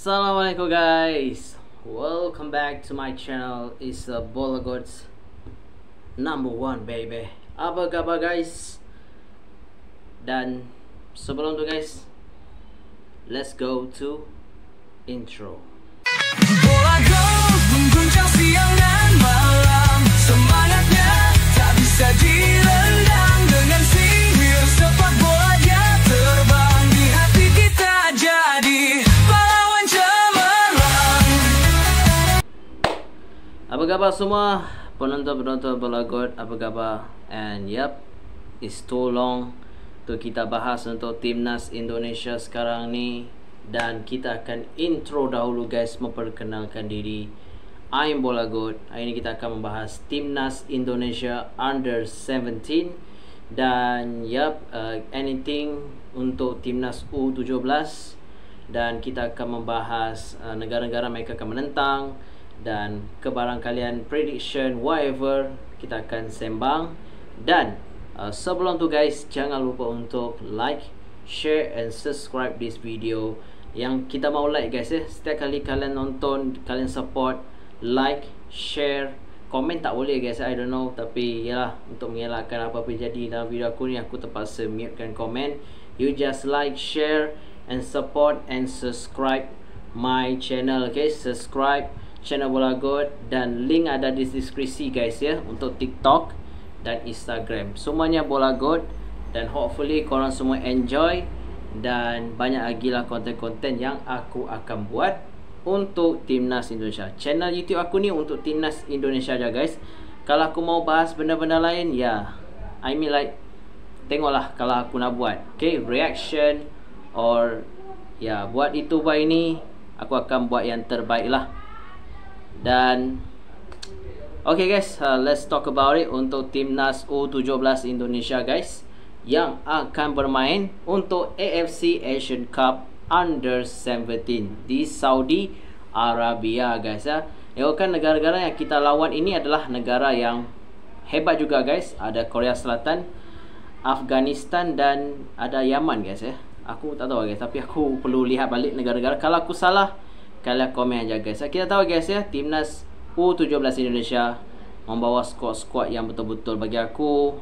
Assalamualaikum guys, welcome back to my channel. It's Bola Gods #1 baby. Apa khabar guys? Dan sebelum tu guys, let's go to intro. Bola Gods mengguncang siang dan malam, semangatnya tak bisa direndam. Dengan sihir sepak bola dia terbang, di hati kita jadi pahlawan cemerlang. Apa khabar semua penonton-penonton Bola God? Apa khabar? And yep, it's too long untuk kita bahas untuk Timnas Indonesia sekarang ni. Dan kita akan intro dahulu guys, memperkenalkan diri. I'm Bola God. Hari ini kita akan membahas Timnas Indonesia Under 17. Dan yep, anything untuk Timnas U17. Dan kita akan membahas negara-negara mereka akan menentang. Dan kebarangkalian prediction whatever kita akan sembang. Dan sebelum tu guys, jangan lupa untuk like, share and subscribe this video. Yang kita mau like guys ya, setiap kali kalian nonton, kalian support, like, share, komen tak boleh guys, I don't know. Tapi yalah, untuk mengelakkan apa-apa jadi dalam video aku ni, aku terpaksa mutekan komen. You just like, share and support and subscribe my channel. Okay, subscribe channel Bola God. Dan link ada di deskripsi guys ya, untuk TikTok dan Instagram. Semuanya Bola God. Dan hopefully korang semua enjoy. Dan banyak lagi lah konten-konten yang aku akan buat untuk Timnas Indonesia. Channel YouTube aku ni untuk Timnas Indonesia aja guys. Kalau aku mau bahas benda-benda lain, ya I mean like, tengoklah kalau aku nak buat, okay, reaction or ya, buat itu buat ini, aku akan buat yang terbaik lah. Dan okay guys, let's talk about it untuk Timnas U17 Indonesia guys, yang akan bermain untuk AFC Asian Cup Under 17 di Saudi Arabia guys ya. Kan negara-negara yang kita lawan ini adalah negara yang hebat juga guys. Ada Korea Selatan, Afghanistan dan ada Yaman guys ya. Aku tak tahu guys, tapi aku perlu lihat balik negara-negara. Kalau aku salah, kalian komen aja guys. Kita tahu guys ya, Timnas U17 Indonesia membawa skuad-skuad yang betul-betul bagi aku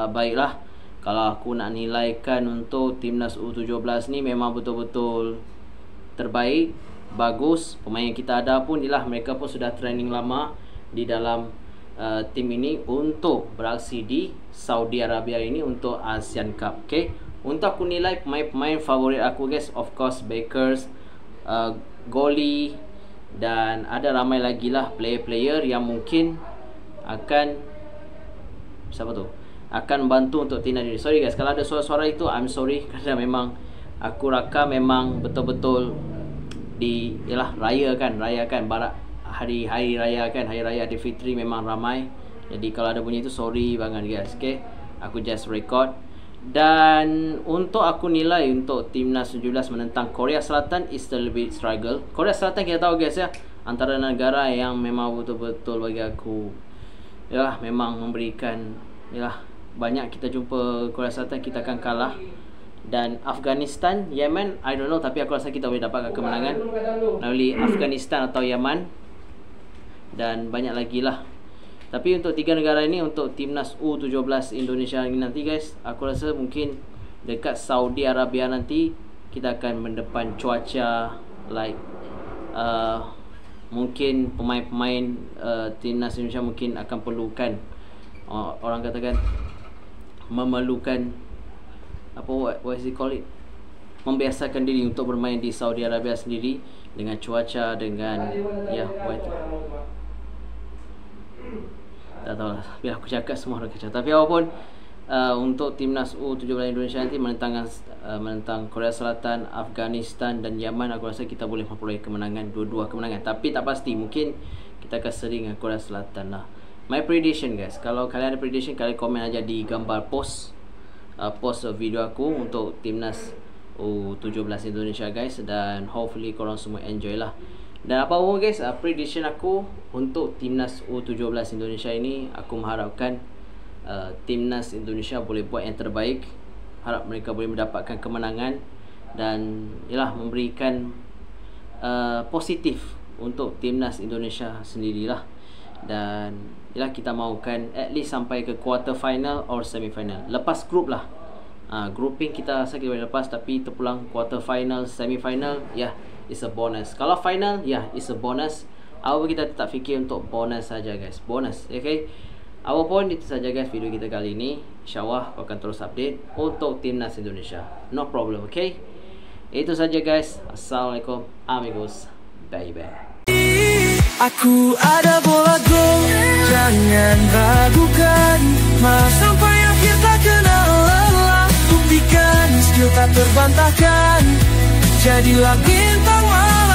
baiklah. Kalau aku nak nilaikan untuk Timnas U17 ni, memang betul-betul terbaik, bagus. Pemain yang kita ada pun ialah mereka pun sudah training lama di dalam tim ini untuk beraksi di Saudi Arabia ini untuk ASEAN Cup. Okay, untuk aku nilai pemain-pemain favorit aku guys, of course Bakers, Goli, dan ada ramai lagi lah player-player yang mungkin akan, siapa tu, akan membantu untuk Timnas ini. Sorry guys, kalau ada suara-suara itu, I'm sorry. Kerana memang aku rakam memang betul-betul di, yalah, raya kan barat hari raya kan, hari raya Aidilfitri memang ramai. Jadi kalau ada bunyi itu, sorry banget guys. Okay, aku just record. Dan untuk aku nilai untuk Timnas 17 menentang Korea Selatan is a little bit struggle. Korea Selatan kita tahu guys ya, antara negara yang memang betul-betul bagi aku, yalah, memang memberikan, yalah, banyak kita jumpa Korea Selatan kita akan kalah. Dan Afghanistan, Yemen, I don't know, tapi aku rasa kita boleh dapatkan kemenangan melalui Afghanistan atau Yemen. Dan banyak lagi lah. Tapi untuk tiga negara ini, untuk Timnas U17 Indonesia ini nanti guys, aku rasa mungkin dekat Saudi Arabia nanti kita akan mendepan cuaca like mungkin pemain-pemain Timnas Indonesia mungkin akan perlukan, orang katakan memerlukan apa, what is it call it, membiasakan diri untuk bermain di Saudi Arabia sendiri dengan cuaca, dengan ya, tak tahu lah, biar aku cakap semua orang kacau. Tapi apapun, untuk Timnas U17 Indonesia nanti menentang Korea Selatan, Afghanistan dan Yaman, aku rasa kita boleh memperoleh kemenangan, dua-dua kemenangan. Tapi tak pasti, mungkin kita akan sering dengan Korea Selatan lah. My prediction guys, kalau kalian ada prediction, kalian komen aja di gambar post video aku untuk Timnas U17 Indonesia guys. Dan hopefully korang semua enjoy lah. Dan apa pun guys, prediction aku untuk Timnas U17 Indonesia ini, aku mengharapkan Timnas Indonesia boleh buat yang terbaik. Harap mereka boleh mendapatkan kemenangan. Dan yalah, memberikan positif untuk timnas Indonesia sendirilah. Dan ialah kita mahukan at least sampai ke quarter final or semi final. Lepas group lah. Grouping kita rasa kita boleh lepas, tapi terpulang quarter final, semi final, it's a bonus. Kalau final, it's a bonus. Apa kita tetap fikir untuk bonus saja guys. Bonus, okay. Apa pun itu saja guys video kita kali ini. InsyaAllah akan terus update untuk timnas Indonesia. No problem, okay. Itu saja guys. Assalamualaikum amigos. Bye bye. Aku ada bola gol, jangan ragukan. Malah sampai akhir tak kenal lelah. Buktikan skill tak terbantahkan. Jadilah bintang malam.